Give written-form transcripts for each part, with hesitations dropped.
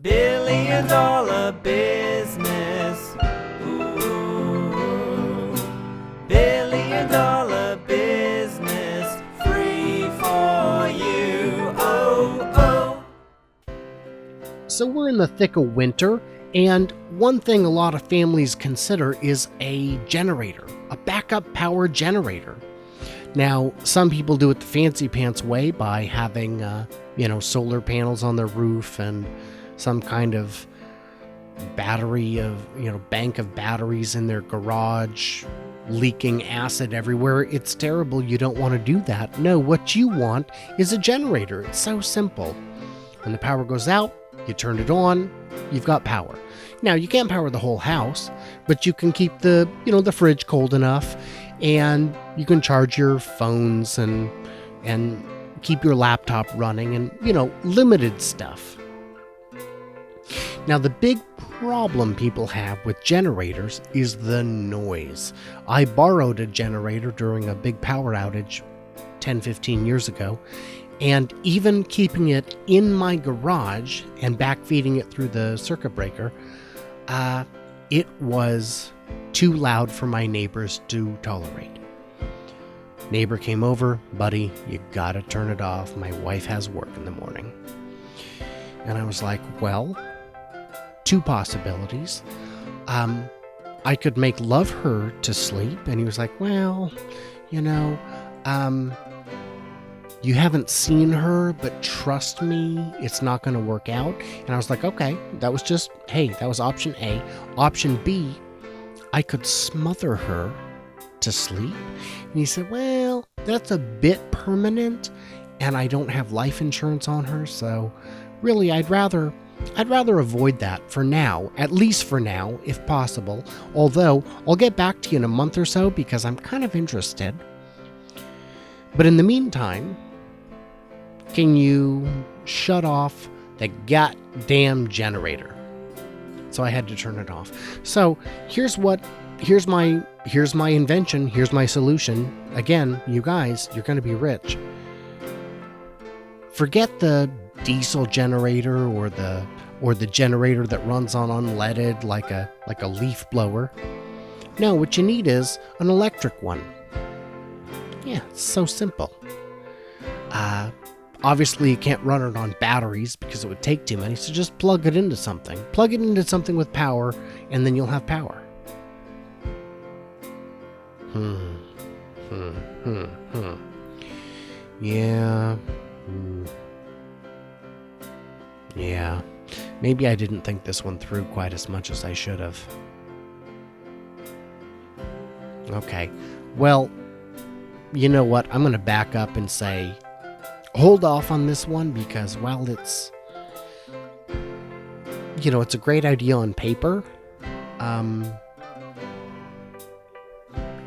Billion-dollar business. Ooh. Billion-dollar business. Free for you. Oh, oh. So we're in the thick of winter, and one thing a lot of families consider is a generator, a backup power generator. Now, some people do it the fancy pants way by having, solar panels on their roof and some kind of battery bank of batteries in their garage, leaking acid everywhere. It's terrible. You don't want to do that. No, what you want is a generator. It's so simple. When the power goes out, you turn it on, you've got power. Now, you can't power the whole house, but you can keep the fridge cold enough, and you can charge your phones and keep your laptop running and, limited stuff. Now, the big problem people have with generators is the noise. I borrowed a generator during a big power outage 10-15 years ago, and even keeping it in my garage and backfeeding it through the circuit breaker, it was too loud for my neighbors to tolerate. Neighbor came over, buddy, you gotta turn it off. My wife has work in the morning. And I was like, well, two possibilities. I could make love her to sleep. And he was like, well, you haven't seen her, but trust me, it's not going to work out. And I was like, okay, that was option A. Option B, I could smother her to sleep. And he said, well, that's a bit permanent, and I don't have life insurance on her, so really I'd rather avoid that for now, at least for now, if possible. Although I'll get back to you in a month or so because I'm kind of interested. But in the meantime, can you shut off the goddamn generator? So I had to turn it off. So here's my invention. Here's my solution. Again, you guys, you're going to be rich. Forget the diesel generator or the generator that runs on unleaded like a leaf blower. No, what you need is an electric one. Yeah, it's so simple. Obviously, you can't run it on batteries because it would take too many, so just plug it into something. Plug it into something with power, and then you'll have power. Yeah. Yeah. Maybe I didn't think this one through quite as much as I should have. Okay. Well, you know what? I'm going to back up and say, hold off on this one because, well, it's a great idea on paper.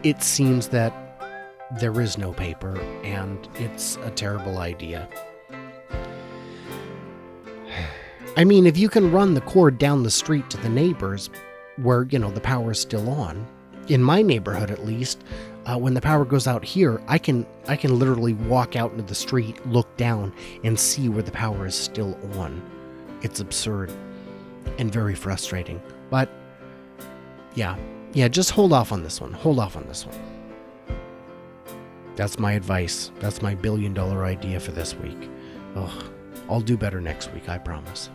It seems that there is no paper, and it's a terrible idea. I mean, if you can run the cord down the street to the neighbors where, the power is still on, in my neighborhood at least, when the power goes out here, I can literally walk out into the street, look down, and see where the power is still on. It's absurd and very frustrating. But yeah, just hold off on this one. Hold off on this one. That's my advice. That's my $1 billion idea for this week. Ugh, I'll do better next week, I promise.